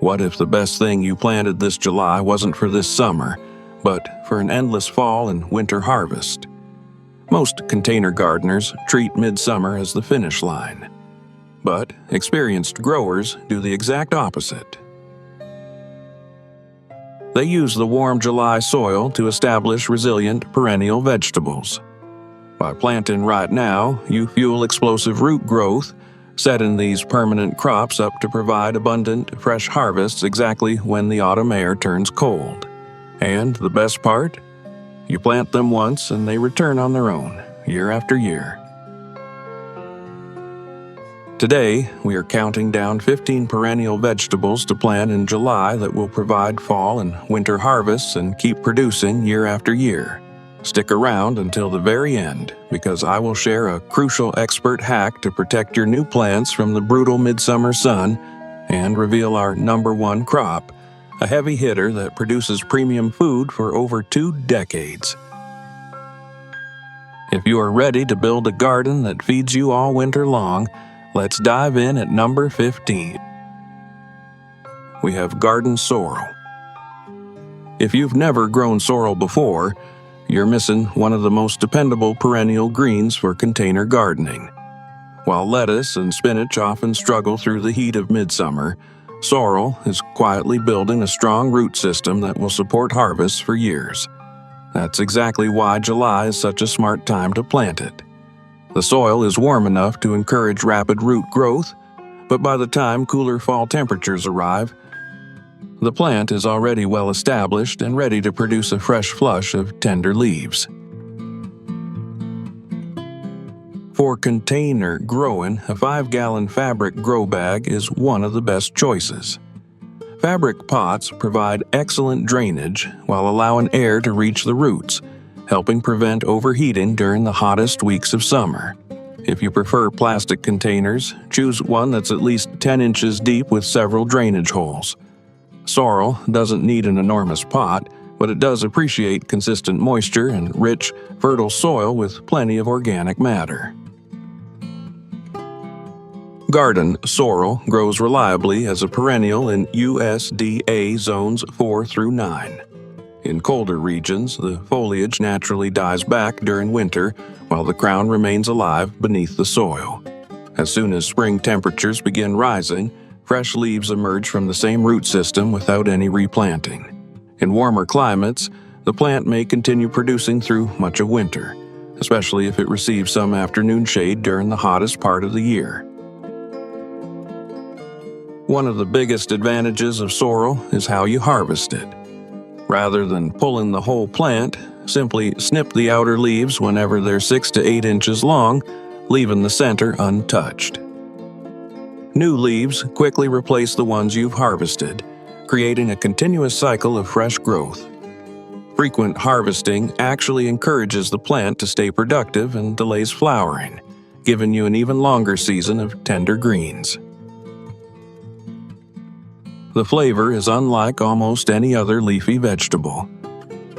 What if the best thing you planted this July wasn't for this summer, but for an endless fall and winter harvest? Most container gardeners treat midsummer as the finish line, but experienced growers do the exact opposite. They use the warm July soil to establish resilient perennial vegetables. By planting right now, you fuel explosive root growth, setting these permanent crops up to provide abundant, fresh harvests exactly when the autumn air turns cold. And the best part? You plant them once and they return on their own, year after year. Today, we are counting down 15 perennial vegetables to plant in July that will provide fall and winter harvests and keep producing year after year. Stick around until the very end, because I will share a crucial expert hack to protect your new plants from the brutal midsummer sun and reveal our #1 crop, a heavy hitter that produces premium food for over 2 decades. If you are ready to build a garden that feeds you all winter long, let's dive in at number 15. We have garden sorrel. If you've never grown sorrel before, you're missing one of the most dependable perennial greens for container gardening. While lettuce and spinach often struggle through the heat of midsummer, sorrel is quietly building a strong root system that will support harvests for years. That's exactly why July is such a smart time to plant it. The soil is warm enough to encourage rapid root growth, but by the time cooler fall temperatures arrive, the plant is already well established and ready to produce a fresh flush of tender leaves. For container growing, a 5-gallon fabric grow bag is one of the best choices. Fabric pots provide excellent drainage while allowing air to reach the roots, helping prevent overheating during the hottest weeks of summer. If you prefer plastic containers, choose one that's at least 10 inches deep with several drainage holes. Sorrel doesn't need an enormous pot, but it does appreciate consistent moisture and rich, fertile soil with plenty of organic matter. Garden sorrel grows reliably as a perennial in USDA zones 4 through 9. In colder regions, the foliage naturally dies back during winter, while the crown remains alive beneath the soil. As soon as spring temperatures begin rising, fresh leaves emerge from the same root system without any replanting. In warmer climates, the plant may continue producing through much of winter, especially if it receives some afternoon shade during the hottest part of the year. One of the biggest advantages of sorrel is how you harvest it. Rather than pulling the whole plant, simply snip the outer leaves whenever they're 6 to 8 inches long, leaving the center untouched. New leaves quickly replace the ones you've harvested, creating a continuous cycle of fresh growth. Frequent harvesting actually encourages the plant to stay productive and delays flowering, giving you an even longer season of tender greens. The flavor is unlike almost any other leafy vegetable.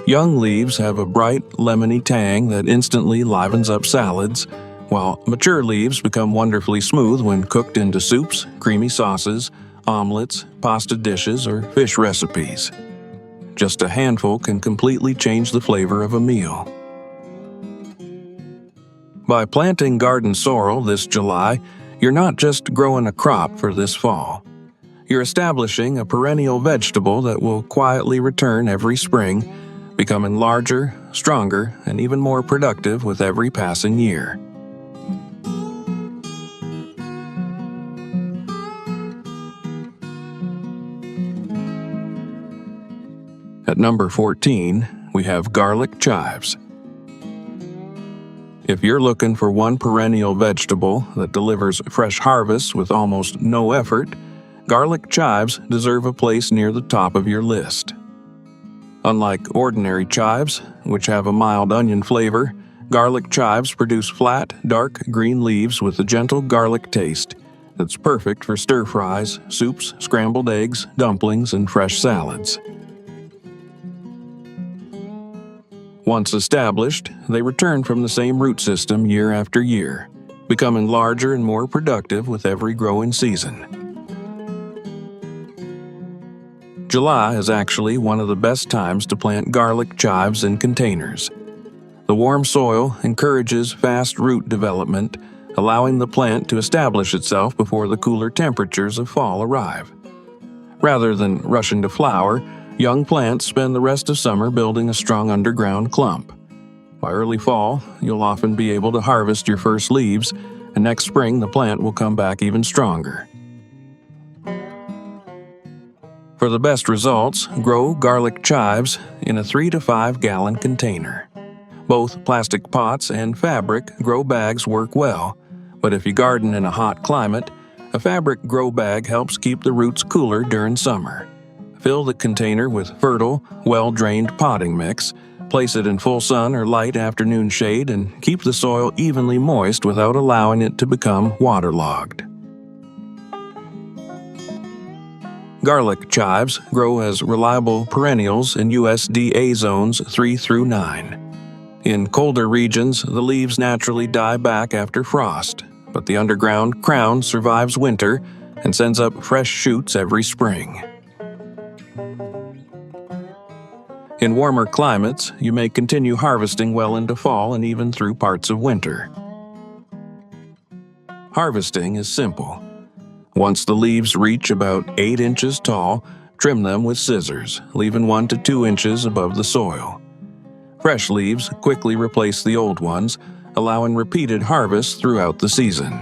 Young leaves have a bright, lemony tang that instantly livens up salads, while mature leaves become wonderfully smooth when cooked into soups, creamy sauces, omelets, pasta dishes, or fish recipes. Just a handful can completely change the flavor of a meal. By planting garden sorrel this July, you're not just growing a crop for this fall. You're establishing a perennial vegetable that will quietly return every spring, becoming larger, stronger, and even more productive with every passing year. At number 14, we have garlic chives. If you're looking for one perennial vegetable that delivers fresh harvests with almost no effort, garlic chives deserve a place near the top of your list. Unlike ordinary chives, which have a mild onion flavor, garlic chives produce flat, dark green leaves with a gentle garlic taste that's perfect for stir-fries, soups, scrambled eggs, dumplings, and fresh salads. Once established, they return from the same root system year after year, becoming larger and more productive with every growing season. July is actually one of the best times to plant garlic chives in containers. The warm soil encourages fast root development, allowing the plant to establish itself before the cooler temperatures of fall arrive. Rather than rushing to flower, young plants spend the rest of summer building a strong underground clump. By early fall, you'll often be able to harvest your first leaves, and next spring the plant will come back even stronger. For the best results, grow garlic chives in a 3 to 5 gallon container. Both plastic pots and fabric grow bags work well, but if you garden in a hot climate, a fabric grow bag helps keep the roots cooler during summer. Fill the container with fertile, well-drained potting mix, place it in full sun or light afternoon shade, and keep the soil evenly moist without allowing it to become waterlogged. Garlic chives grow as reliable perennials in USDA zones 3 through 9. In colder regions, the leaves naturally die back after frost, but the underground crown survives winter and sends up fresh shoots every spring. In warmer climates, you may continue harvesting well into fall and even through parts of winter. Harvesting is simple. Once the leaves reach about 8 inches tall, trim them with scissors, leaving 1 to 2 inches above the soil. Fresh leaves quickly replace the old ones, allowing repeated harvests throughout the season.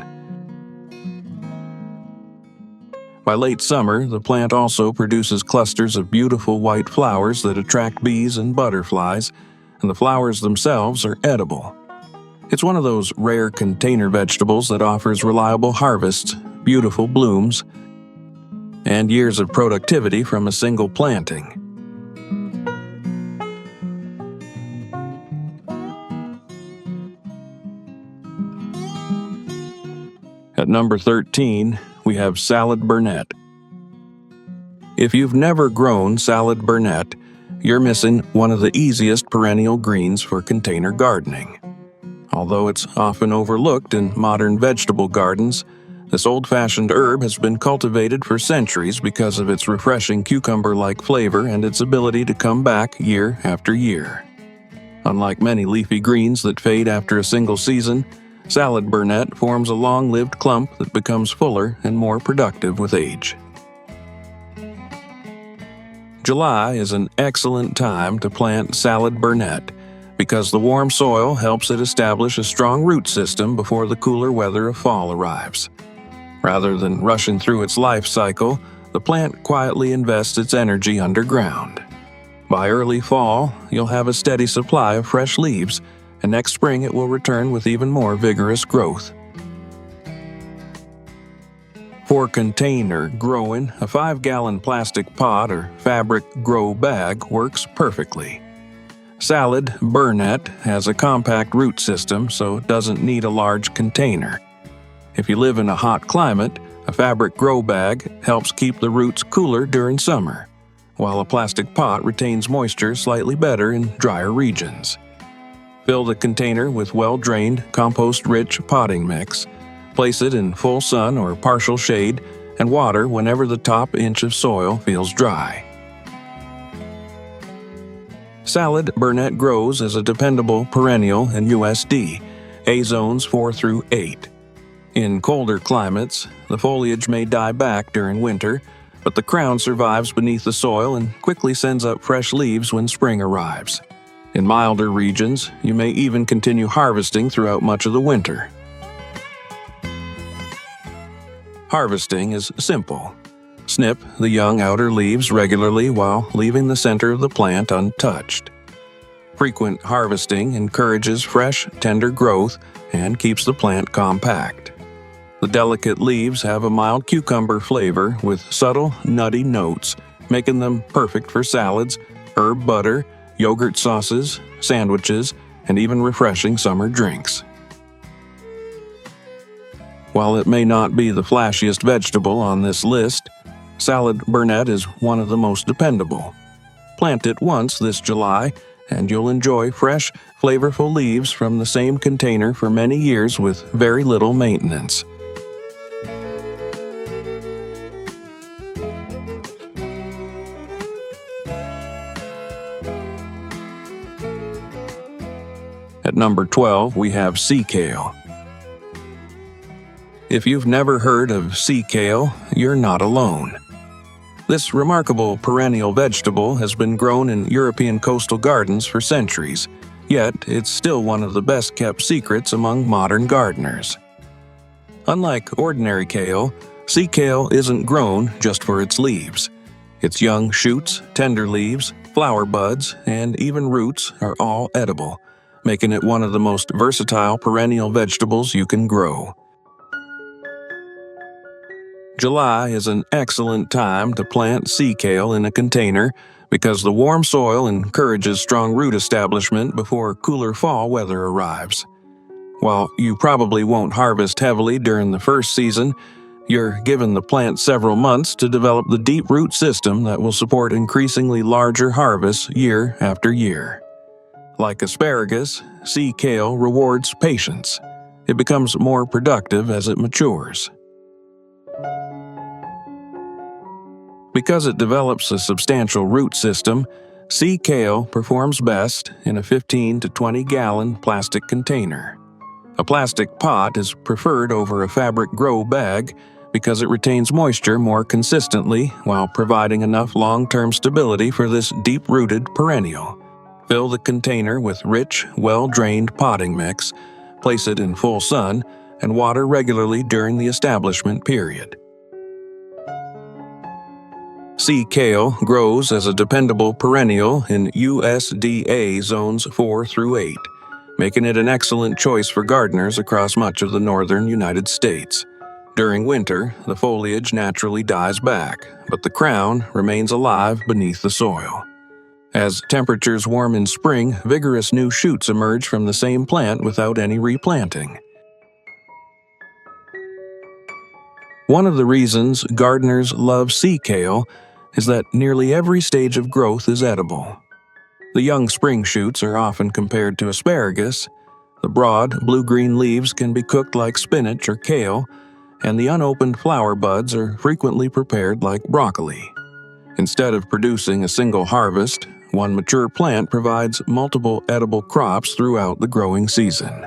By late summer, the plant also produces clusters of beautiful white flowers that attract bees and butterflies, and the flowers themselves are edible. It's one of those rare container vegetables that offers reliable harvests, beautiful blooms, and years of productivity from a single planting. At number 13, we have salad burnet. If you've never grown salad burnet, you're missing one of the easiest perennial greens for container gardening. Although it's often overlooked in modern vegetable gardens, this old-fashioned herb has been cultivated for centuries because of its refreshing cucumber-like flavor and its ability to come back year after year. Unlike many leafy greens that fade after a single season, salad burnet forms a long-lived clump that becomes fuller and more productive with age. July is an excellent time to plant salad burnet because the warm soil helps it establish a strong root system before the cooler weather of fall arrives. Rather than rushing through its life cycle, the plant quietly invests its energy underground. By early fall, you'll have a steady supply of fresh leaves, and next spring it will return with even more vigorous growth. For container growing, a 5-gallon plastic pot or fabric grow bag works perfectly. Salad burnet has a compact root system, so it doesn't need a large container. If you live in a hot climate, a fabric grow bag helps keep the roots cooler during summer, while a plastic pot retains moisture slightly better in drier regions. Fill the container with well-drained, compost-rich potting mix. Place it in full sun or partial shade, and water whenever the top inch of soil feels dry. Salad burnet grows as a dependable perennial in USDA zones 4 through 8. In colder climates, the foliage may die back during winter, but the crown survives beneath the soil and quickly sends up fresh leaves when spring arrives. In milder regions, you may even continue harvesting throughout much of the winter. Harvesting is simple. Snip the young outer leaves regularly while leaving the center of the plant untouched. Frequent harvesting encourages fresh, tender growth and keeps the plant compact. The delicate leaves have a mild cucumber flavor with subtle, nutty notes, making them perfect for salads, herb butter, yogurt sauces, sandwiches, and even refreshing summer drinks. While it may not be the flashiest vegetable on this list, salad burnet is one of the most dependable. Plant it once this July, and you'll enjoy fresh, flavorful leaves from the same container for many years with very little maintenance. At number 12, we have sea kale. If you've never heard of sea kale, you're not alone. This remarkable perennial vegetable has been grown in European coastal gardens for centuries, yet it's still one of the best-kept secrets among modern gardeners. Unlike ordinary kale, sea kale isn't grown just for its leaves. Its young shoots, tender leaves, flower buds, and even roots are all edible, making it one of the most versatile perennial vegetables you can grow. July is an excellent time to plant sea kale in a container because the warm soil encourages strong root establishment before cooler fall weather arrives. While you probably won't harvest heavily during the first season, you're given the plant several months to develop the deep root system that will support increasingly larger harvests year after year. Like asparagus, sea kale rewards patience. It becomes more productive as it matures. Because it develops a substantial root system, sea kale performs best in a 15 to 20 gallon plastic container. A plastic pot is preferred over a fabric grow bag because it retains moisture more consistently while providing enough long-term stability for this deep-rooted perennial. Fill the container with rich, well-drained potting mix, place it in full sun, and water regularly during the establishment period. Sea kale grows as a dependable perennial in USDA zones 4 through 8, making it an excellent choice for gardeners across much of the northern United States. During winter, the foliage naturally dies back, but the crown remains alive beneath the soil. As temperatures warm in spring, vigorous new shoots emerge from the same plant without any replanting. One of the reasons gardeners love sea kale is that nearly every stage of growth is edible. The young spring shoots are often compared to asparagus, the broad, blue-green leaves can be cooked like spinach or kale, and the unopened flower buds are frequently prepared like broccoli. Instead of producing a single harvest, one mature plant provides multiple edible crops throughout the growing season.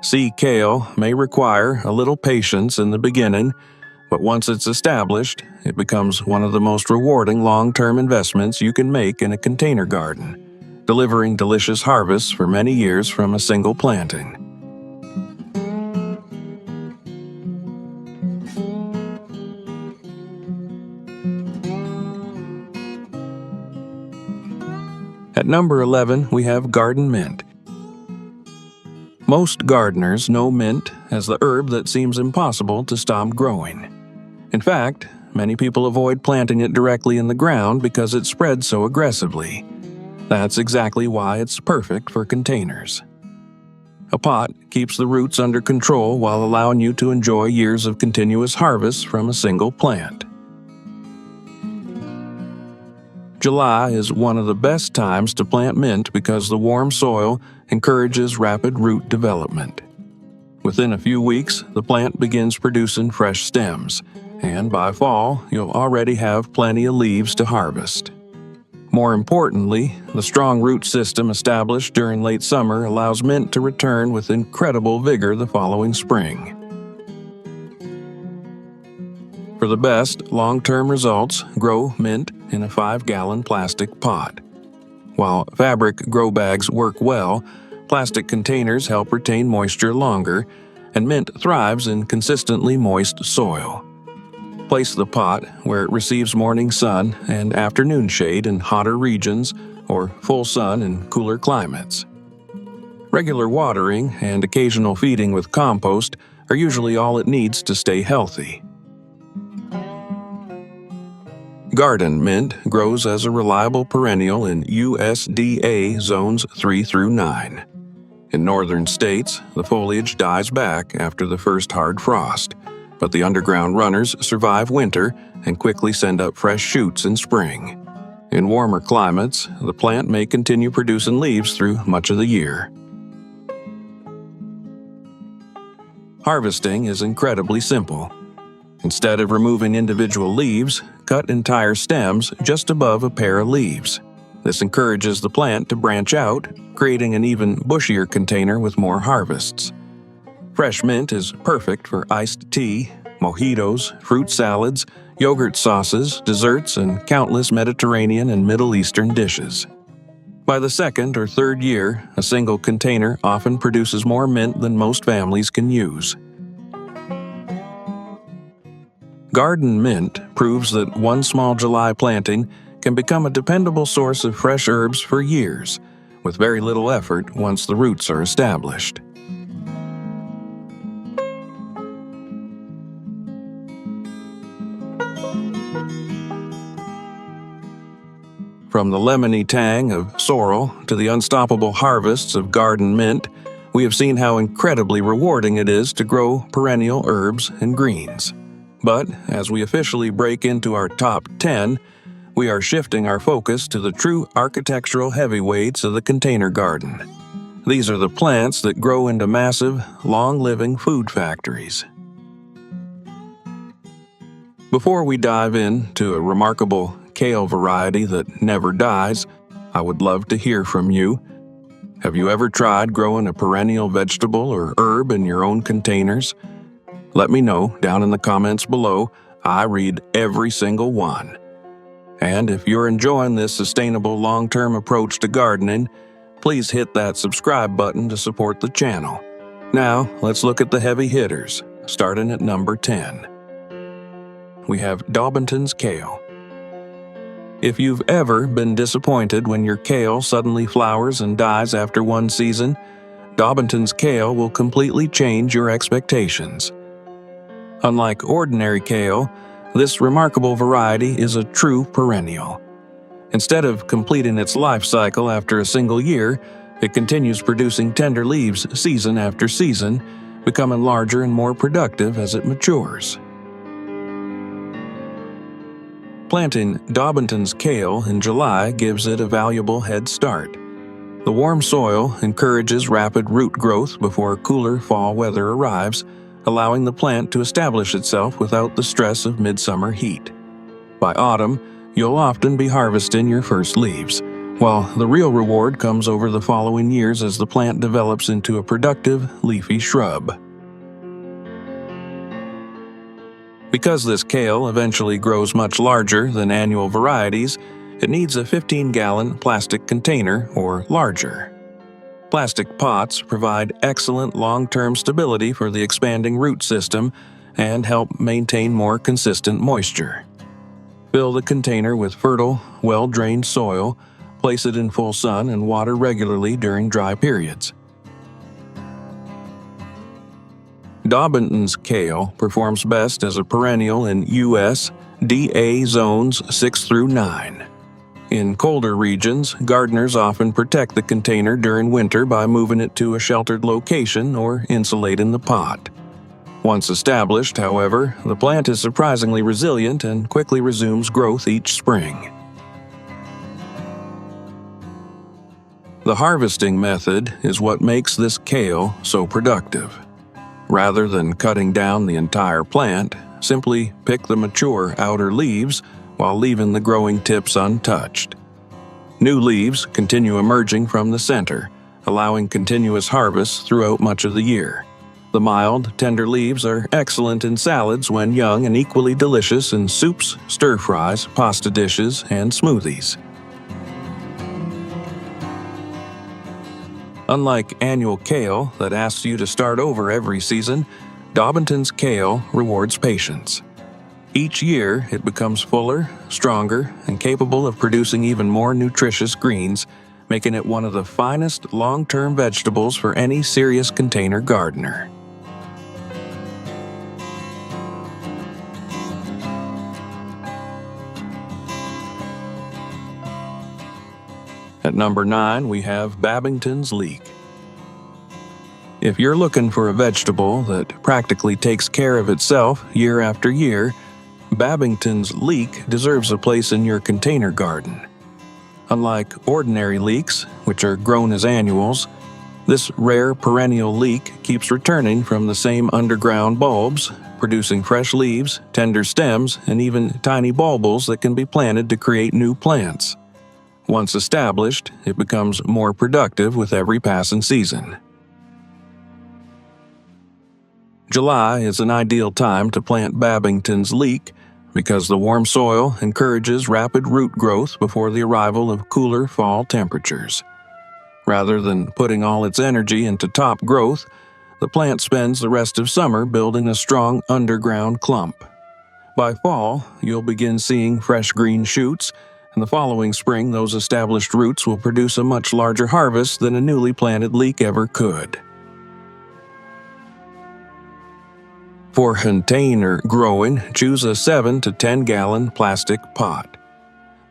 Sea kale may require a little patience in the beginning, but once it's established, it becomes one of the most rewarding long-term investments you can make in a container garden, delivering delicious harvests for many years from a single planting. At number 11, we have garden mint. Most gardeners know mint as the herb that seems impossible to stop growing. In fact, many people avoid planting it directly in the ground because it spreads so aggressively. That's exactly why it's perfect for containers. A pot keeps the roots under control while allowing you to enjoy years of continuous harvests from a single plant. July is one of the best times to plant mint because the warm soil encourages rapid root development. Within a few weeks, the plant begins producing fresh stems, and by fall, you'll already have plenty of leaves to harvest. More importantly, the strong root system established during late summer allows mint to return with incredible vigor the following spring. For the best long-term results, grow mint in a 5-gallon plastic pot. While fabric grow bags work well, plastic containers help retain moisture longer, and mint thrives in consistently moist soil. Place the pot where it receives morning sun and afternoon shade in hotter regions or full sun in cooler climates. Regular watering and occasional feeding with compost are usually all it needs to stay healthy. Garden mint grows as a reliable perennial in USDA zones 3 through 9. In northern states, the foliage dies back after the first hard frost, but the underground runners survive winter and quickly send up fresh shoots in spring. In warmer climates, the plant may continue producing leaves through much of the year. Harvesting is incredibly simple. Instead of removing individual leaves, cut entire stems just above a pair of leaves. This encourages the plant to branch out, creating an even bushier container with more harvests. Fresh mint is perfect for iced tea, mojitos, fruit salads, yogurt sauces, desserts, and countless Mediterranean and Middle Eastern dishes. By the second or third year, a single container often produces more mint than most families can use. Garden mint proves that one small July planting can become a dependable source of fresh herbs for years, with very little effort once the roots are established. From the lemony tang of sorrel to the unstoppable harvests of garden mint, we have seen how incredibly rewarding it is to grow perennial herbs and greens. But as we officially break into our top 10, we are shifting our focus to the true architectural heavyweights of the container garden. These are the plants that grow into massive, long-living food factories. Before we dive into a remarkable kale variety that never dies, I would love to hear from you. Have you ever tried growing a perennial vegetable or herb in your own containers? Let me know down in the comments below. I read every single one. And if you're enjoying this sustainable long-term approach to gardening, please hit that subscribe button to support the channel. Now, let's look at the heavy hitters, starting at number 10. We have Daubenton's kale. If you've ever been disappointed when your kale suddenly flowers and dies after one season, Daubenton's kale will completely change your expectations. Unlike ordinary kale, this remarkable variety is a true perennial. Instead of completing its life cycle after a single year, it continues producing tender leaves season after season, becoming larger and more productive as it matures. Planting Daubenton's kale in July gives it a valuable head start. The warm soil encourages rapid root growth before cooler fall weather arrives, allowing the plant to establish itself without the stress of midsummer heat. By autumn, you'll often be harvesting your first leaves, while the real reward comes over the following years as the plant develops into a productive, leafy shrub. Because this kale eventually grows much larger than annual varieties, it needs a 15-gallon plastic container or larger. Plastic pots provide excellent long-term stability for the expanding root system and help maintain more consistent moisture. Fill the container with fertile, well-drained soil, place it in full sun, and water regularly during dry periods. Daubenton's kale performs best as a perennial in U.S. DA zones 6 through 9. In colder regions, gardeners often protect the container during winter by moving it to a sheltered location or insulating the pot. Once established, however, the plant is surprisingly resilient and quickly resumes growth each spring. The harvesting method is what makes this kale so productive. Rather than cutting down the entire plant, simply pick the mature outer leaves while leaving the growing tips untouched. New leaves continue emerging from the center, allowing continuous harvests throughout much of the year. The mild, tender leaves are excellent in salads when young and equally delicious in soups, stir-fries, pasta dishes, and smoothies. Unlike annual kale that asks you to start over every season, Daubenton's kale rewards patience. Each year, it becomes fuller, stronger, and capable of producing even more nutritious greens, making it one of the finest long-term vegetables for any serious container gardener. At number 9, we have Babington's leek. If you're looking for a vegetable that practically takes care of itself year after year, Babington's leek deserves a place in your container garden. Unlike ordinary leeks, which are grown as annuals, this rare perennial leek keeps returning from the same underground bulbs, producing fresh leaves, tender stems, and even tiny bulbils that can be planted to create new plants. Once established, it becomes more productive with every passing season. July is an ideal time to plant Babington's leek because the warm soil encourages rapid root growth before the arrival of cooler fall temperatures. Rather than putting all its energy into top growth, the plant spends the rest of summer building a strong underground clump. By fall, you'll begin seeing fresh green shoots, and the following spring those established roots will produce a much larger harvest than a newly planted leek ever could. For container growing, choose a 7 to 10 gallon plastic pot.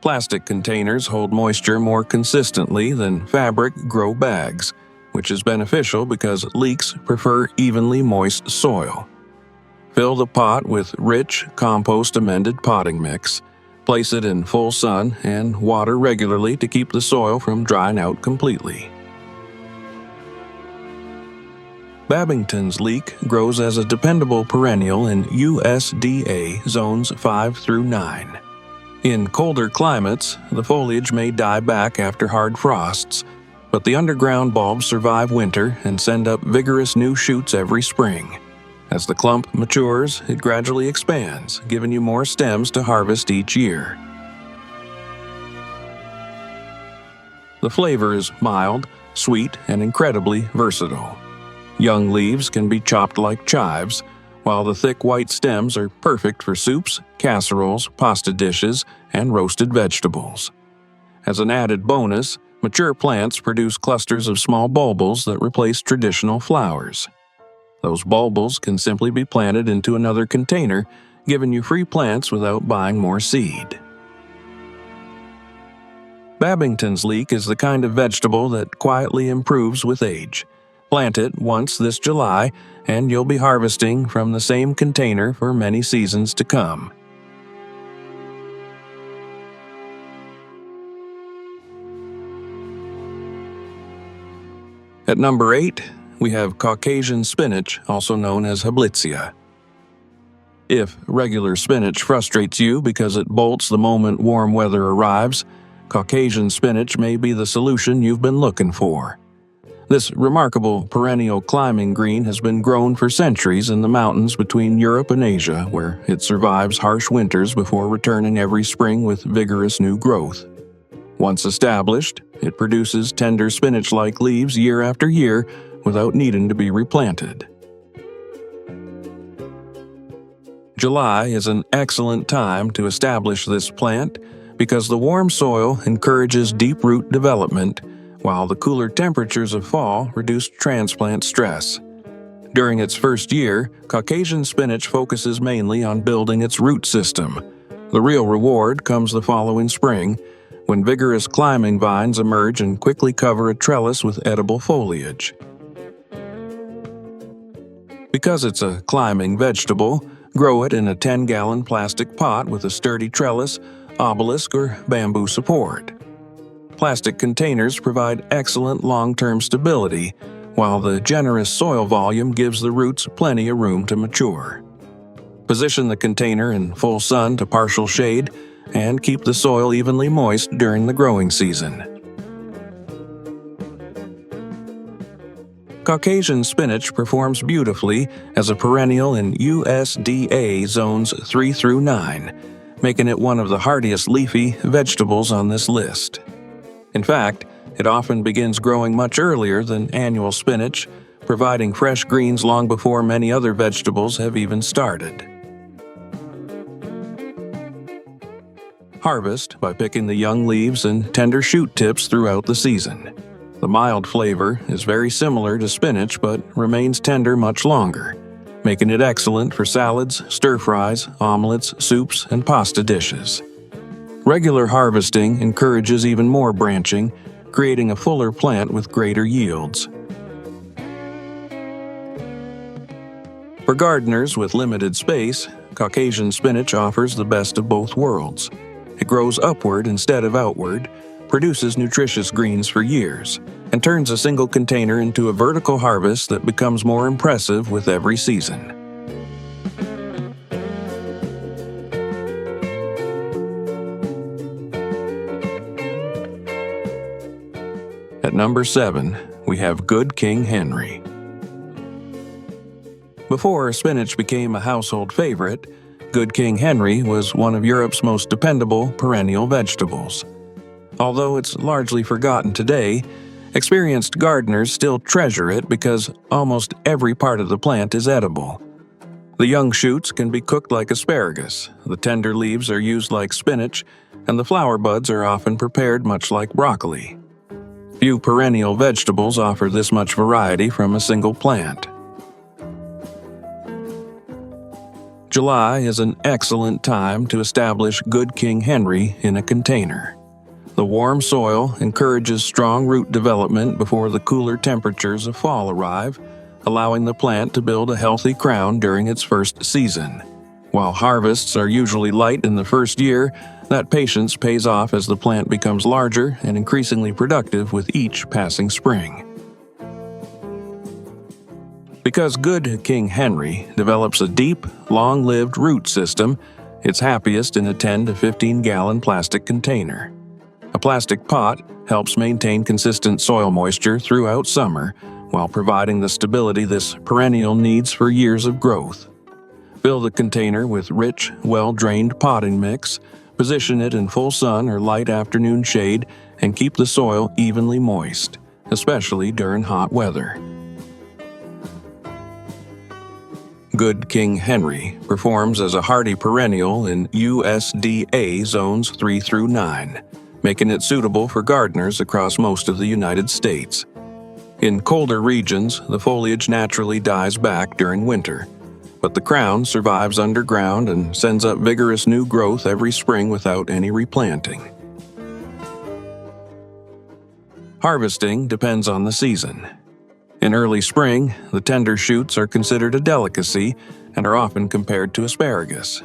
Plastic containers hold moisture more consistently than fabric grow bags, which is beneficial because leeks prefer evenly moist soil. Fill the pot with rich, compost-amended potting mix. Place it in full sun and water regularly to keep the soil from drying out completely. Babington's leek grows as a dependable perennial in USDA zones 5 through 9. In colder climates, the foliage may die back after hard frosts, but the underground bulbs survive winter and send up vigorous new shoots every spring. As the clump matures, it gradually expands, giving you more stems to harvest each year. The flavor is mild, sweet, and incredibly versatile. Young leaves can be chopped like chives, while the thick white stems are perfect for soups, casseroles, pasta dishes, and roasted vegetables. As an added bonus, mature plants produce clusters of small bulbils that replace traditional flowers. Those bulbils can simply be planted into another container, giving you free plants without buying more seed. Babington's leek is the kind of vegetable that quietly improves with age. Plant it once this July, and you'll be harvesting from the same container for many seasons to come. At number 8, we have Caucasian spinach, also known as Hablitzia. If regular spinach frustrates you because it bolts the moment warm weather arrives, Caucasian spinach may be the solution you've been looking for. This remarkable perennial climbing green has been grown for centuries in the mountains between Europe and Asia, where it survives harsh winters before returning every spring with vigorous new growth. Once established, it produces tender spinach-like leaves year after year without needing to be replanted. July is an excellent time to establish this plant because the warm soil encourages deep root development, while the cooler temperatures of fall reduce transplant stress. During its first year, Caucasian spinach focuses mainly on building its root system. The real reward comes the following spring, when vigorous climbing vines emerge and quickly cover a trellis with edible foliage. Because it's a climbing vegetable, grow it in a 10-gallon plastic pot with a sturdy trellis, obelisk, or bamboo support. Plastic containers provide excellent long-term stability, while the generous soil volume gives the roots plenty of room to mature. Position the container in full sun to partial shade, and keep the soil evenly moist during the growing season. Caucasian spinach performs beautifully as a perennial in USDA zones 3 through 9, making it one of the hardiest leafy vegetables on this list. In fact, it often begins growing much earlier than annual spinach, providing fresh greens long before many other vegetables have even started. Harvest by picking the young leaves and tender shoot tips throughout the season. The mild flavor is very similar to spinach but remains tender much longer, making it excellent for salads, stir-fries, omelets, soups, and pasta dishes. Regular harvesting encourages even more branching, creating a fuller plant with greater yields. For gardeners with limited space, Caucasian spinach offers the best of both worlds. It grows upward instead of outward, produces nutritious greens for years, and turns a single container into a vertical harvest that becomes more impressive with every season. At number 7, we have Good King Henry. Before spinach became a household favorite, Good King Henry was one of Europe's most dependable perennial vegetables. Although it's largely forgotten today, experienced gardeners still treasure it because almost every part of the plant is edible. The young shoots can be cooked like asparagus, the tender leaves are used like spinach, and the flower buds are often prepared much like broccoli. Few perennial vegetables offer this much variety from a single plant. July is an excellent time to establish Good King Henry in a container. The warm soil encourages strong root development before the cooler temperatures of fall arrive, allowing the plant to build a healthy crown during its first season. While harvests are usually light in the first year, that patience pays off as the plant becomes larger and increasingly productive with each passing spring. Because Good King Henry develops a deep, long-lived root system, it's happiest in a 10 to 15-gallon plastic container. A plastic pot helps maintain consistent soil moisture throughout summer, while providing the stability this perennial needs for years of growth. Fill the container with rich, well-drained potting mix, position it in full sun or light afternoon shade, and keep the soil evenly moist, especially during hot weather. Good King Henry performs as a hardy perennial in USDA zones 3 through 9, making it suitable for gardeners across most of the United States. In colder regions, the foliage naturally dies back during winter, but the crown survives underground and sends up vigorous new growth every spring without any replanting. Harvesting depends on the season. In early spring, the tender shoots are considered a delicacy and are often compared to asparagus.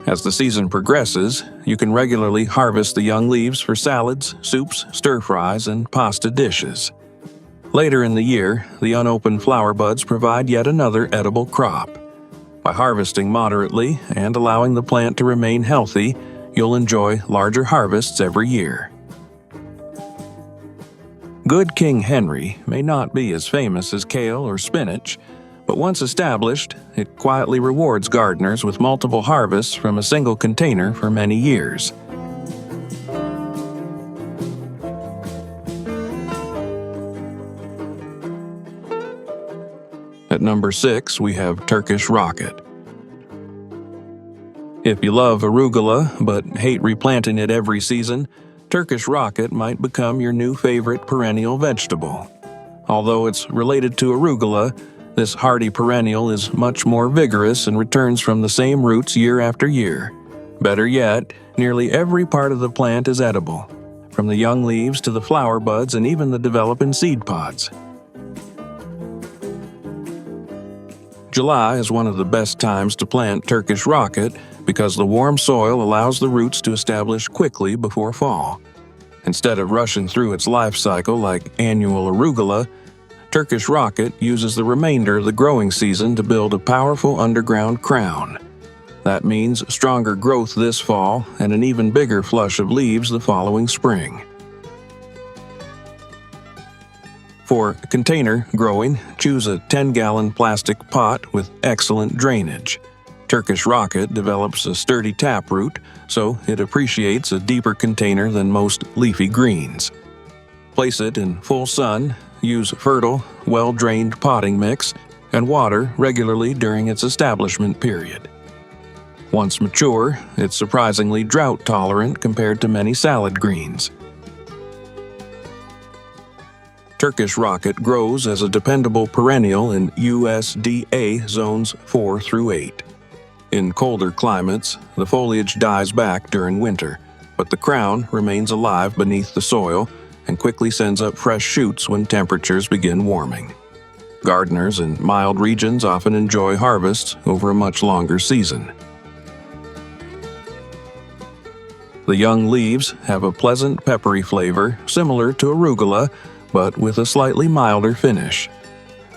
As the season progresses, you can regularly harvest the young leaves for salads, soups, stir-fries, and pasta dishes. Later in the year, the unopened flower buds provide yet another edible crop. By harvesting moderately and allowing the plant to remain healthy, you'll enjoy larger harvests every year. Good King Henry may not be as famous as kale or spinach, but once established, it quietly rewards gardeners with multiple harvests from a single container for many years. At number 6, we have Turkish Rocket. If you love arugula but hate replanting it every season, Turkish Rocket might become your new favorite perennial vegetable. Although it's related to arugula, this hardy perennial is much more vigorous and returns from the same roots year after year. Better yet, nearly every part of the plant is edible, from the young leaves to the flower buds and even the developing seed pods. July is one of the best times to plant Turkish Rocket because the warm soil allows the roots to establish quickly before fall. Instead of rushing through its life cycle like annual arugula, Turkish Rocket uses the remainder of the growing season to build a powerful underground crown. That means stronger growth this fall and an even bigger flush of leaves the following spring. For container growing, choose a 10-gallon plastic pot with excellent drainage. Turkish Rocket develops a sturdy taproot, so it appreciates a deeper container than most leafy greens. Place it in full sun, use fertile, well-drained potting mix, and water regularly during its establishment period. Once mature, it's surprisingly drought-tolerant compared to many salad greens. Turkish Rocket grows as a dependable perennial in USDA zones 4 through 8. In colder climates, the foliage dies back during winter, but the crown remains alive beneath the soil and quickly sends up fresh shoots when temperatures begin warming. Gardeners in mild regions often enjoy harvests over a much longer season. The young leaves have a pleasant peppery flavor similar to arugula, but with a slightly milder finish.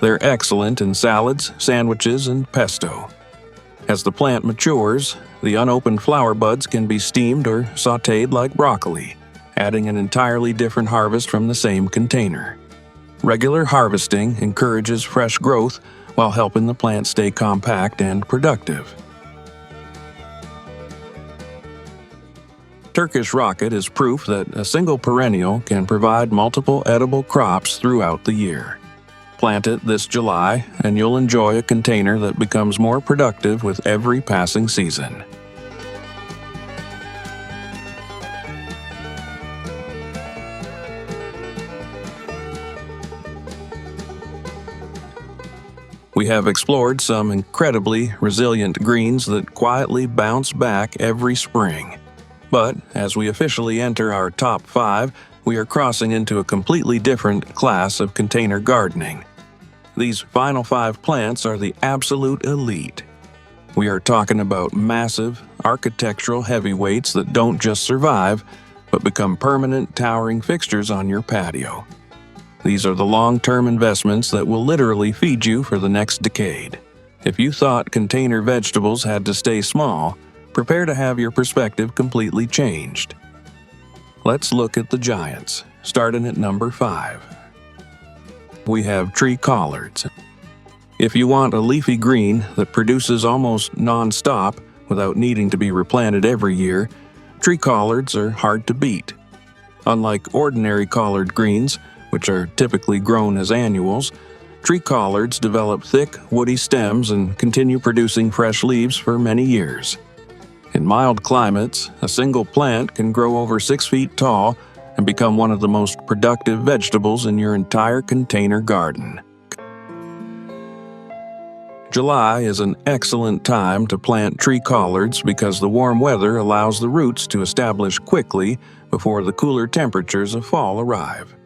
They're excellent in salads, sandwiches, and pesto. As the plant matures, the unopened flower buds can be steamed or sautéed like broccoli, adding an entirely different harvest from the same container. Regular harvesting encourages fresh growth while helping the plant stay compact and productive. Turkish rocket is proof that a single perennial can provide multiple edible crops throughout the year. Plant it this July, and you'll enjoy a container that becomes more productive with every passing season. We have explored some incredibly resilient greens that quietly bounce back every spring. But as we officially enter our top 5, we are crossing into a completely different class of container gardening. These final 5 plants are the absolute elite. We are talking about massive, architectural heavyweights that don't just survive, but become permanent, towering fixtures on your patio. These are the long-term investments that will literally feed you for the next decade. If you thought container vegetables had to stay small, prepare to have your perspective completely changed. Let's look at the giants, starting at number 5. We have tree collards. If you want a leafy green that produces almost non-stop without needing to be replanted every year, tree collards are hard to beat. Unlike ordinary collard greens, which are typically grown as annuals, tree collards develop thick, woody stems and continue producing fresh leaves for many years. In mild climates, a single plant can grow over 6 feet tall and become one of the most productive vegetables in your entire container garden. July is an excellent time to plant tree collards because the warm weather allows the roots to establish quickly before the cooler temperatures of fall arrive.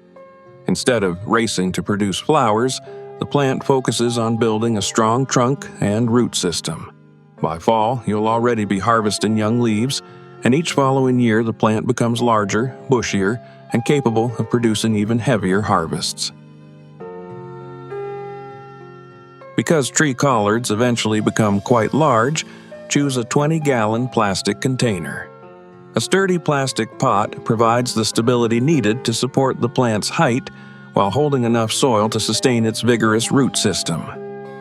Instead of racing to produce flowers, the plant focuses on building a strong trunk and root system. By fall, you'll already be harvesting young leaves, and each following year the plant becomes larger, bushier, and capable of producing even heavier harvests. Because tree collards eventually become quite large, choose a 20-gallon plastic container. A sturdy plastic pot provides the stability needed to support the plant's height while holding enough soil to sustain its vigorous root system.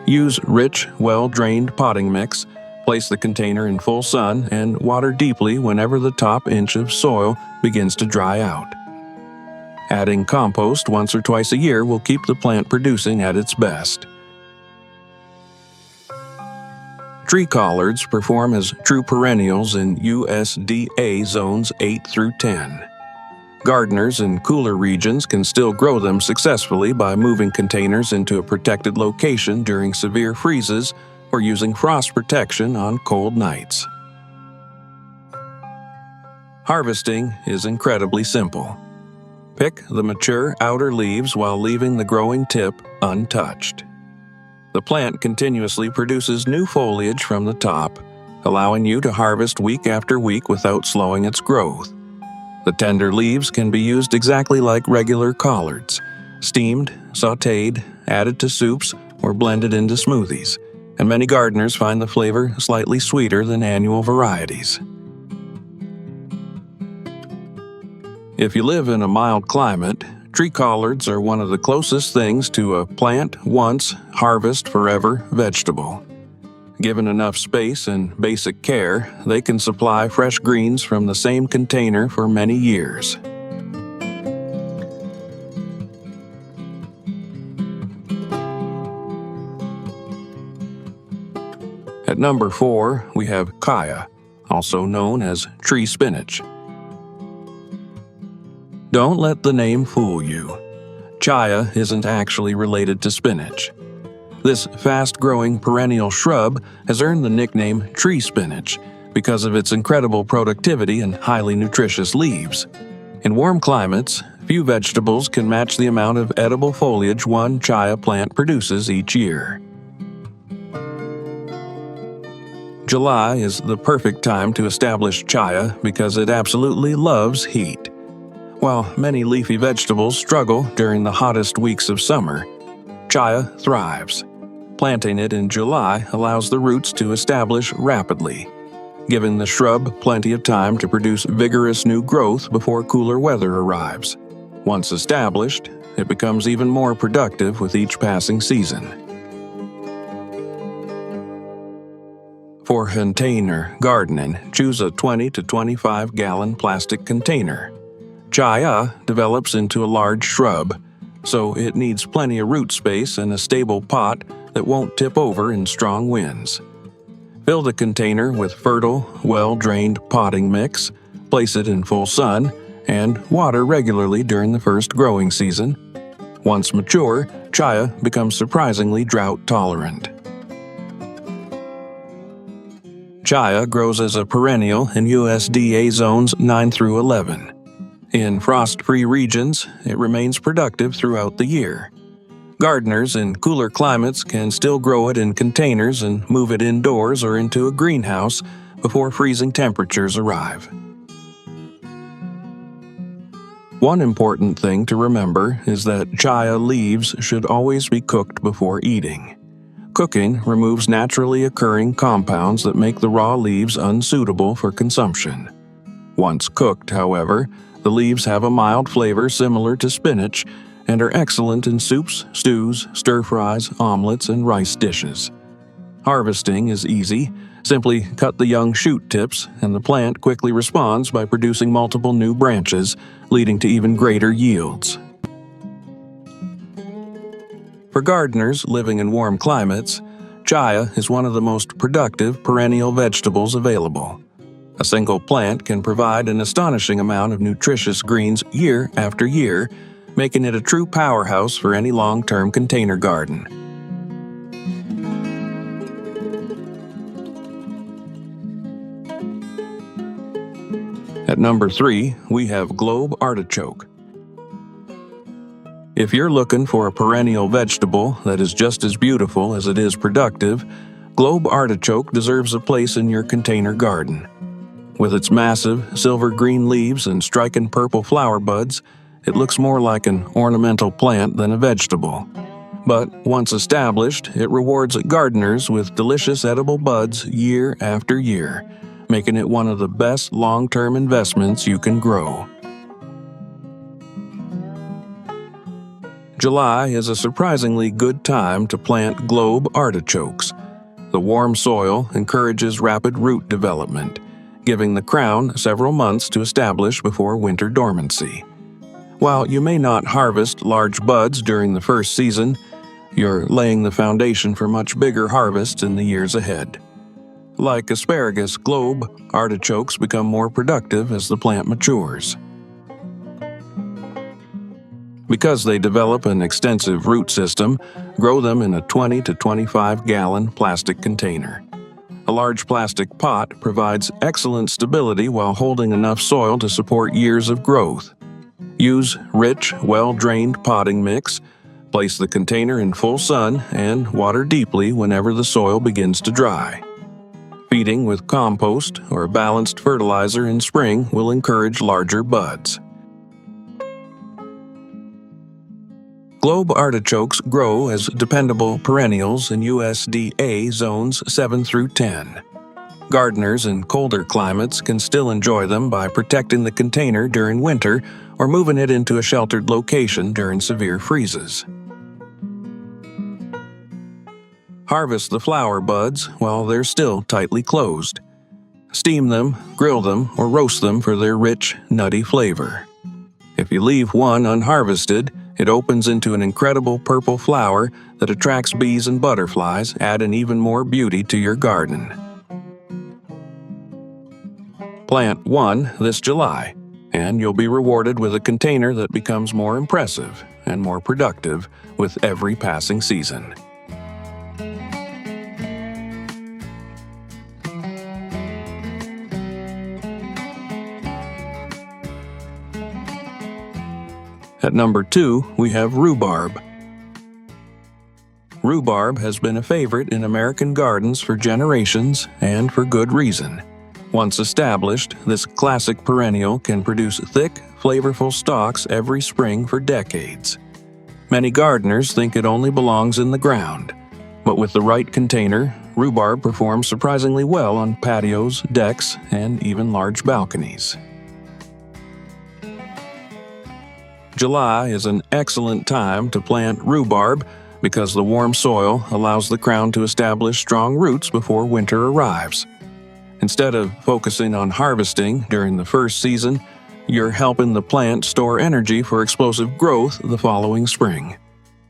Use rich, well-drained potting mix, place the container in full sun, and water deeply whenever the top inch of soil begins to dry out. Adding compost once or twice a year will keep the plant producing at its best. Tree collards perform as true perennials in USDA zones 8 through 10. Gardeners in cooler regions can still grow them successfully by moving containers into a protected location during severe freezes or using frost protection on cold nights. Harvesting is incredibly simple. Pick the mature outer leaves while leaving the growing tip untouched. The plant continuously produces new foliage from the top, allowing you to harvest week after week without slowing its growth. The tender leaves can be used exactly like regular collards, steamed, sautéed, added to soups, or blended into smoothies, and many gardeners find the flavor slightly sweeter than annual varieties. If you live in a mild climate, tree collards are one of the closest things to a plant once, harvest forever vegetable. Given enough space and basic care, they can supply fresh greens from the same container for many years. At number 4, we have kaya, also known as tree spinach. Don't let the name fool you. Chaya isn't actually related to spinach. This fast-growing perennial shrub has earned the nickname tree spinach because of its incredible productivity and highly nutritious leaves. In warm climates, few vegetables can match the amount of edible foliage one chaya plant produces each year. July is the perfect time to establish chaya because it absolutely loves heat. While many leafy vegetables struggle during the hottest weeks of summer, chaya thrives. Planting it in July allows the roots to establish rapidly. giving the shrub plenty of time to produce vigorous new growth before cooler weather arrives. Once established, it becomes even more productive with each passing season. For container gardening, choose a 20 to 25 gallon plastic container. Chaya develops into a large shrub, so it needs plenty of root space and a stable pot that won't tip over in strong winds. Fill the container with fertile, well-drained potting mix, place it in full sun, and water regularly during the first growing season. Once mature, Chaya becomes surprisingly drought-tolerant. Chaya grows as a perennial in USDA zones 9 through 11. In frost-free regions, it remains productive throughout the year. Gardeners in cooler climates can still grow it in containers and move it indoors or into a greenhouse before freezing temperatures arrive. One important thing to remember is that Chaya leaves should always be cooked before eating. Cooking removes naturally occurring compounds that make the raw leaves unsuitable for consumption. Once cooked, however, the leaves have a mild flavor similar to spinach and are excellent in soups, stews, stir-fries, omelets, and rice dishes. Harvesting is easy. Simply cut the young shoot tips, and the plant quickly responds by producing multiple new branches, leading to even greater yields. For gardeners living in warm climates, Chaya is one of the most productive perennial vegetables available. A single plant can provide an astonishing amount of nutritious greens year after year, making it a true powerhouse for any long-term container garden. At number 3, we have Globe Artichoke. If you're looking for a perennial vegetable that is just as beautiful as it is productive, Globe Artichoke deserves a place in your container garden. With its massive silver-green leaves and striking purple flower buds, it looks more like an ornamental plant than a vegetable. But once established, it rewards gardeners with delicious edible buds year after year, making it one of the best long-term investments you can grow. July is a surprisingly good time to plant Globe Artichokes. The warm soil encourages rapid root development, giving the crown several months to establish before winter dormancy. While you may not harvest large buds during the first season, you're laying the foundation for much bigger harvests in the years ahead. Like asparagus, Globe Artichokes become more productive as the plant matures. Because they develop an extensive root system, grow them in a 20 to 25 gallon plastic container. A large plastic pot provides excellent stability while holding enough soil to support years of growth. Use rich, well-drained potting mix, place the container in full sun, and water deeply whenever the soil begins to dry. Feeding with compost or balanced fertilizer in spring will encourage larger buds. Globe artichokes grow as dependable perennials in USDA zones 7 through 10. Gardeners in colder climates can still enjoy them by protecting the container during winter or moving it into a sheltered location during severe freezes. Harvest the flower buds while they're still tightly closed. Steam them, grill them, or roast them for their rich, nutty flavor. If you leave one unharvested, it opens into an incredible purple flower that attracts bees and butterflies, adding even more beauty to your garden. Plant one this July, and you'll be rewarded with a container that becomes more impressive and more productive with every passing season. At number 2, we have rhubarb. Rhubarb has been a favorite in American gardens for generations, and for good reason. Once established, this classic perennial can produce thick, flavorful stalks every spring for decades. Many gardeners think it only belongs in the ground, but with the right container, rhubarb performs surprisingly well on patios, decks, and even large balconies. July is an excellent time to plant rhubarb because the warm soil allows the crown to establish strong roots before winter arrives. Instead of focusing on harvesting during the first season, you're helping the plant store energy for explosive growth the following spring.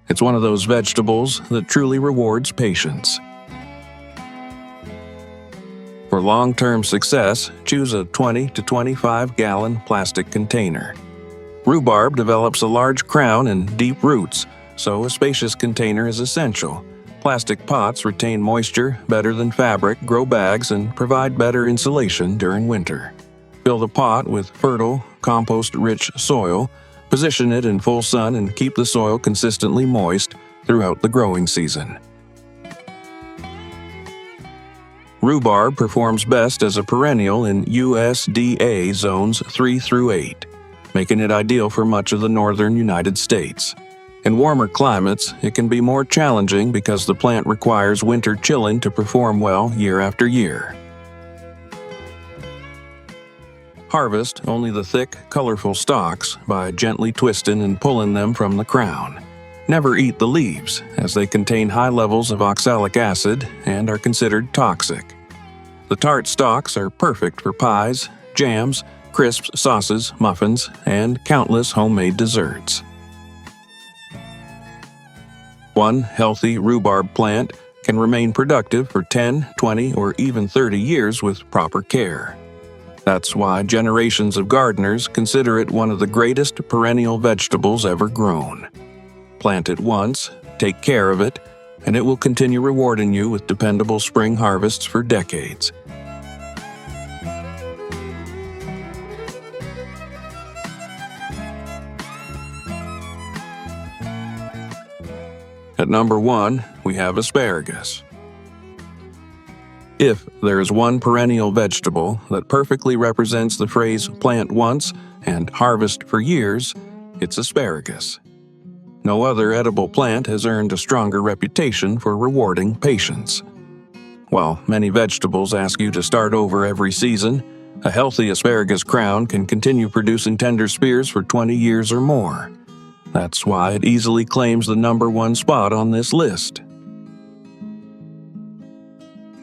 It's one of those vegetables that truly rewards patience. For long-term success, choose a 20 to 25-gallon plastic container. Rhubarb develops a large crown and deep roots, so a spacious container is essential. Plastic pots retain moisture better than fabric, grow bags, and provide better insulation during winter. Fill the pot with fertile, compost-rich soil, position it in full sun, and keep the soil consistently moist throughout the growing season. Rhubarb performs best as a perennial in USDA zones 3 through 8, making it ideal for much of the northern United States. In warmer climates, it can be more challenging because the plant requires winter chilling to perform well year after year. Harvest only the thick, colorful stalks by gently twisting and pulling them from the crown. Never eat the leaves, as they contain high levels of oxalic acid and are considered toxic. The tart stalks are perfect for pies, jams, crisps, sauces, muffins, and countless homemade desserts. One healthy rhubarb plant can remain productive for 10, 20, or even 30 years with proper care. That's why generations of gardeners consider it one of the greatest perennial vegetables ever grown. Plant it once, take care of it, and it will continue rewarding you with dependable spring harvests for decades. At number 1, we have asparagus. If there is one perennial vegetable that perfectly represents the phrase plant once and harvest for years, it's asparagus. No other edible plant has earned a stronger reputation for rewarding patience. While many vegetables ask you to start over every season, a healthy asparagus crown can continue producing tender spears for 20 years or more. That's why it easily claims the number 1 spot on this list.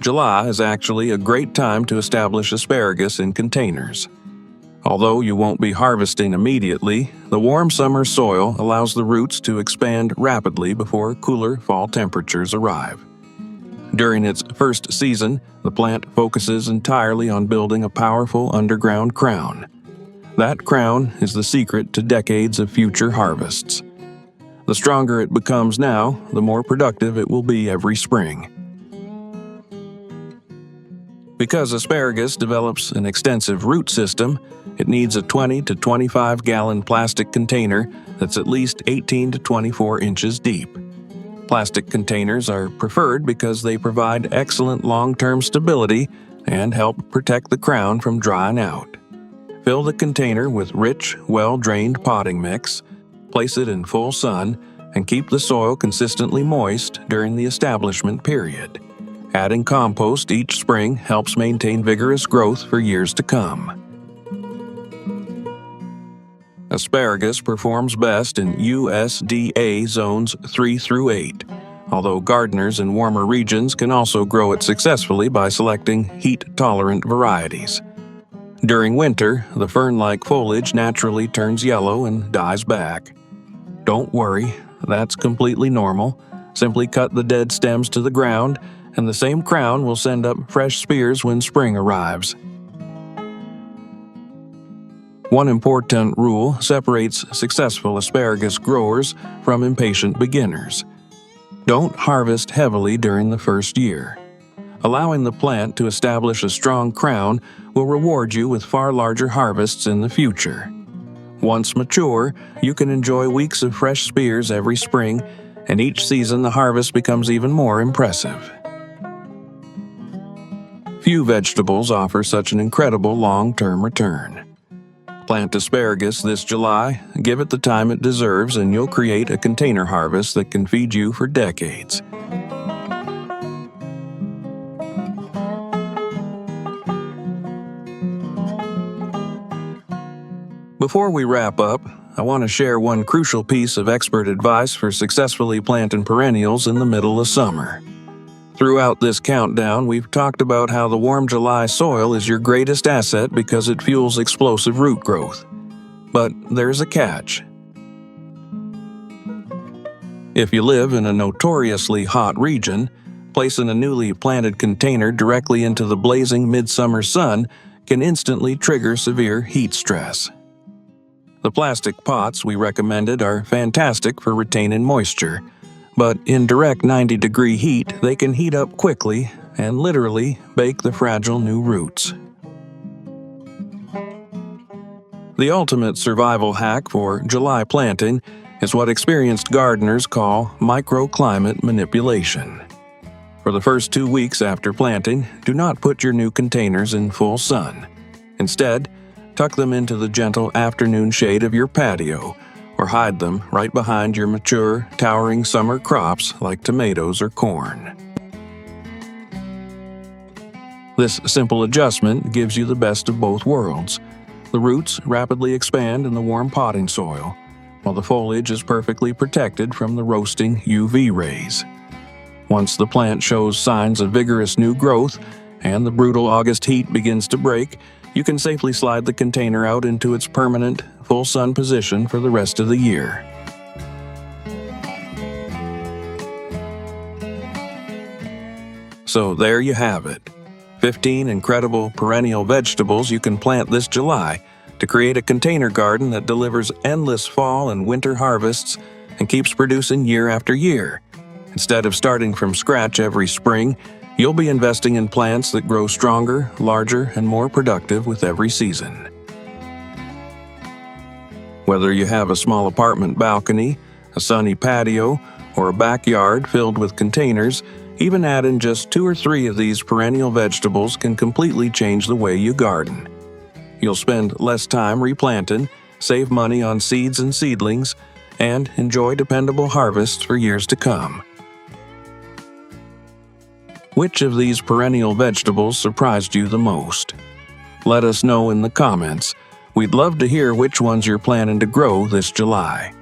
July is actually a great time to establish asparagus in containers. Although you won't be harvesting immediately, the warm summer soil allows the roots to expand rapidly before cooler fall temperatures arrive. During its first season, the plant focuses entirely on building a powerful underground crown. That crown is the secret to decades of future harvests. The stronger it becomes now, the more productive it will be every spring. Because asparagus develops an extensive root system, it needs a 20 to 25-gallon plastic container that's at least 18 to 24 inches deep. Plastic containers are preferred because they provide excellent long-term stability and help protect the crown from drying out. Fill the container with rich, well-drained potting mix, place it in full sun, and keep the soil consistently moist during the establishment period. Adding compost each spring helps maintain vigorous growth for years to come. Asparagus performs best in USDA zones 3 through 8, although gardeners in warmer regions can also grow it successfully by selecting heat-tolerant varieties. During winter, the fern-like foliage naturally turns yellow and dies back. Don't worry, that's completely normal. Simply cut the dead stems to the ground, and the same crown will send up fresh spears when spring arrives. One important rule separates successful asparagus growers from impatient beginners. Don't harvest heavily during the first year. Allowing the plant to establish a strong crown will reward you with far larger harvests in the future. Once mature, you can enjoy weeks of fresh spears every spring, and each season the harvest becomes even more impressive. Few vegetables offer such an incredible long-term return. Plant asparagus this July, give it the time it deserves, and you'll create a container harvest that can feed you for decades. Before we wrap up, I want to share one crucial piece of expert advice for successfully planting perennials in the middle of summer. Throughout this countdown, we've talked about how the warm July soil is your greatest asset because it fuels explosive root growth. But there's a catch. If you live in a notoriously hot region, placing a newly planted container directly into the blazing midsummer sun can instantly trigger severe heat stress. The plastic pots we recommended are fantastic for retaining moisture, but in direct 90-degree heat, they can heat up quickly and literally bake the fragile new roots. The ultimate survival hack for July planting is what experienced gardeners call microclimate manipulation. For the first 2 weeks after planting, do not put your new containers in full sun. Instead, tuck them into the gentle afternoon shade of your patio, or hide them right behind your mature, towering summer crops like tomatoes or corn. This simple adjustment gives you the best of both worlds. The roots rapidly expand in the warm potting soil, while the foliage is perfectly protected from the roasting UV rays. Once the plant shows signs of vigorous new growth and the brutal August heat begins to break, you can safely slide the container out into its permanent, full sun position for the rest of the year. So there you have it. 15 incredible perennial vegetables you can plant this July to create a container garden that delivers endless fall and winter harvests and keeps producing year after year. Instead of starting from scratch every spring, you'll be investing in plants that grow stronger, larger, and more productive with every season. Whether you have a small apartment balcony, a sunny patio, or a backyard filled with containers, even adding just 2 or 3 of these perennial vegetables can completely change the way you garden. You'll spend less time replanting, save money on seeds and seedlings, and enjoy dependable harvests for years to come. Which of these perennial vegetables surprised you the most? Let us know in the comments. We'd love to hear which ones you're planning to grow this July.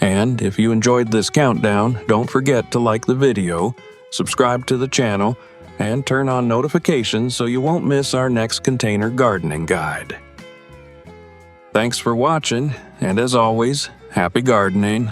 And if you enjoyed this countdown, don't forget to like the video, subscribe to the channel, and turn on notifications so you won't miss our next container gardening guide. Thanks for watching, and as always, happy gardening.